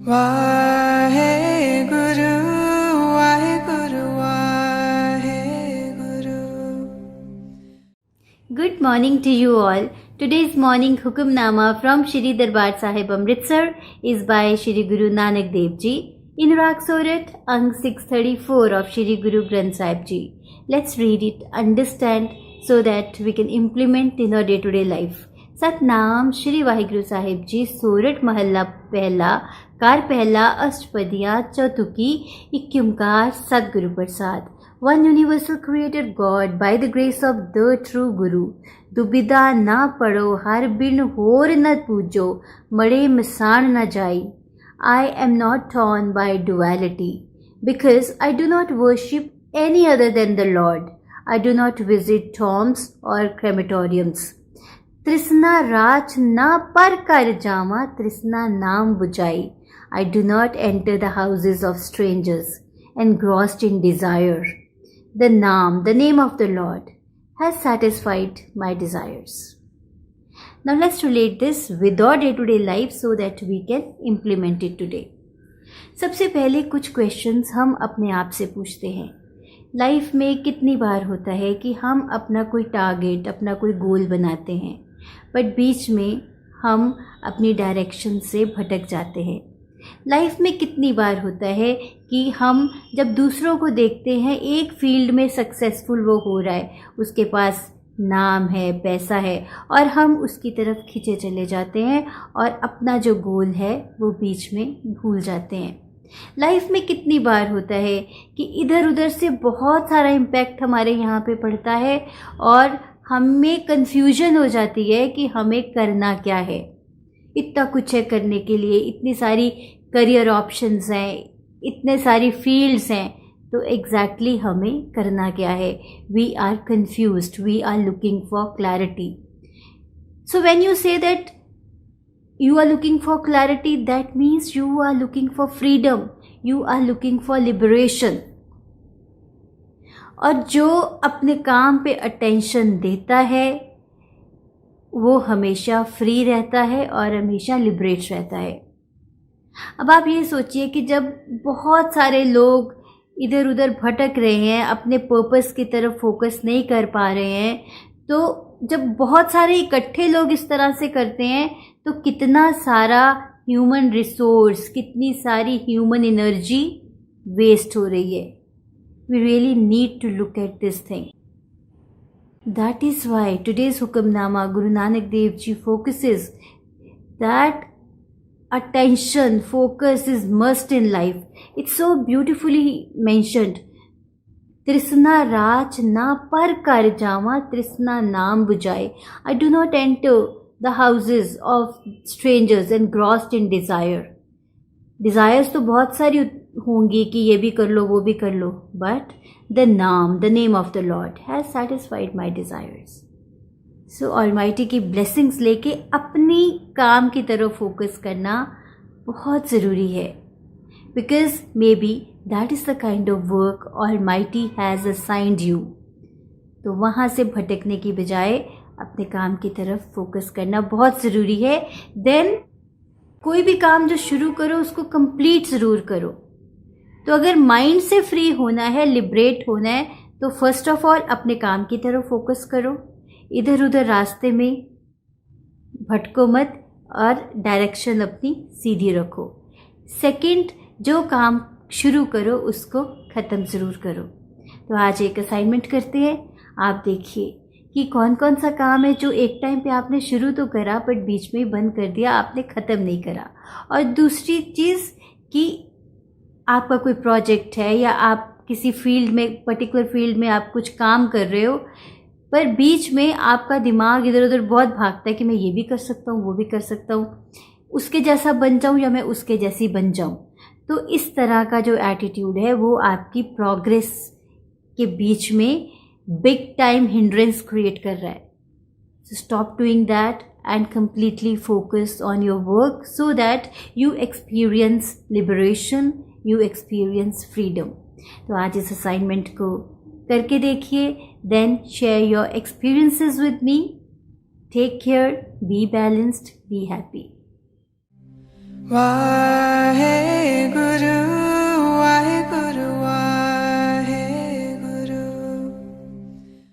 Waheguru Waheguru Waheguru. Good morning to you all. Today's morning Hukamnama from Shri Darbar Sahib Amritsar is by Shri Guru Nanak Dev Ji in Rag Sorat, Ang 634 of Shri Guru Granth Sahib Ji. Let's read it, understand so that we can implement in our day-to-day life. Satnam Shri Waheguru Sahib जी. सोरठ महला पहला, car पहला, अष्टपदियाँ चौथुकी, इक्यमकार, सतगुरु प्रसाद. One universal creator God by the grace of the true Guru. दुबिधा ना पढ़ो, हर बिन होर न पूजो, मड़े मिसान न जाई. I am not torn by duality, because I do not worship any other than the Lord. I do not visit tombs or crematoriums. तृष्णा राच ना पर कर जावा, तृष्णा नाम बुझाई. I do not enter the houses of strangers, engrossed in desire. The name of the Lord, has satisfied my desires. Now let's relate this with our day-to-day life so that we can implement it today. सबसे पहले कुछ questions हम अपने आप से पूछते हैं. Life में कितनी बार होता है कि हम अपना कोई टारगेट, अपना कोई गोल बनाते हैं, बट बीच में हम अपनी डायरेक्शन से भटक जाते हैं. लाइफ में कितनी बार होता है कि हम जब दूसरों को देखते हैं, एक फील्ड में सक्सेसफुल वो हो रहा है, उसके पास नाम है, पैसा है, और हम उसकी तरफ खींचे चले जाते हैं और अपना जो गोल है वो बीच में भूल जाते हैं. लाइफ में कितनी बार होता है कि इधर उधर से बहुत सारा इम्पैक्ट हमारे यहाँ पे पड़ता है और हमें कन्फ्यूजन हो जाती है कि हमें करना क्या है. इतना कुछ है करने के लिए, इतनी सारी करियर ऑप्शंस हैं, इतने सारी फील्ड्स हैं, तो एग्जैक्टली हमें करना क्या है. We are confused, we are looking for clarity. So when you say that you are looking for clarity, that means you are looking for freedom, you are looking for liberation. और जो अपने काम pay attention देता है वो हमेशा free रहता है और हमेशा लिबरेट रहता है. अब आप ये सोचिए कि जब बहुत सारे लोग इधर उधर भटक रहे हैं, अपने पर्पस की तरफ फोकस नहीं कर पा रहे हैं, तो जब बहुत सारे इकट्ठे लोग इस तरह से करते हैं तो कितना सारा ह्यूमन रिसोर्स, कितनी सारी ह्यूमन एनर्जी वेस्ट हो रही है. We really need to look at this thing. That is why today's Hukamnama, Guru Nanak Dev Ji focuses that attention, focus is must in life. It's so beautifully mentioned. तृष्णा राच ना पर कर जावा, तृष्णा नाम बुझाए. I do not enter the houses of strangers engrossed in desire. Desires तो बहुत सारी होंगी कि ये भी कर लो, वो भी कर लो, but the name of the Lord has satisfied my desires. So Almighty की blessings लेके अपनी काम की तरफ फोकस करना बहुत ज़रूरी है, because maybe that is the kind of work Almighty has assigned you. तो वहाँ से भटकने की बजाय अपने काम की तरफ फोकस करना बहुत ज़रूरी है. देन कोई भी काम जो शुरू करो उसको कंप्लीट ज़रूर करो. तो अगर माइंड से फ्री होना है, लिबरेट होना है, तो फर्स्ट ऑफ ऑल अपने काम की तरफ फोकस करो. इधर उधर रास्ते में भटको मत और डायरेक्शन अपनी सीधी रखो. सेकंड, जो काम शुरू करो उसको ख़त्म ज़रूर करो. तो आज एक असाइनमेंट करते हैं. आप देखिए कि कौन कौन सा काम है जो एक टाइम पे आपने शुरू तो करा बट बीच में ही बंद कर दिया, आपने ख़त्म नहीं करा. और दूसरी चीज़ कि आपका कोई प्रोजेक्ट है या आप किसी फील्ड में, पर्टिकुलर फील्ड में आप कुछ काम कर रहे हो, पर बीच में आपका दिमाग इधर उधर बहुत भागता है कि मैं ये भी कर सकता हूँ, वो भी कर सकता हूँ, उसके जैसा बन जाऊँ या मैं उसके जैसी बन जाऊँ. तो इस तरह का जो एटीट्यूड है वो आपकी प्रोग्रेस के बीच में बिग टाइम हिंड्रेंस क्रिएट कर रहा है. So stop doing that and completely focus on your work so that you experience liberation, you experience freedom. तो आज इस असाइनमेंट को करके देखिए, then share your experiences with me. Take care, be balanced, be happy. Why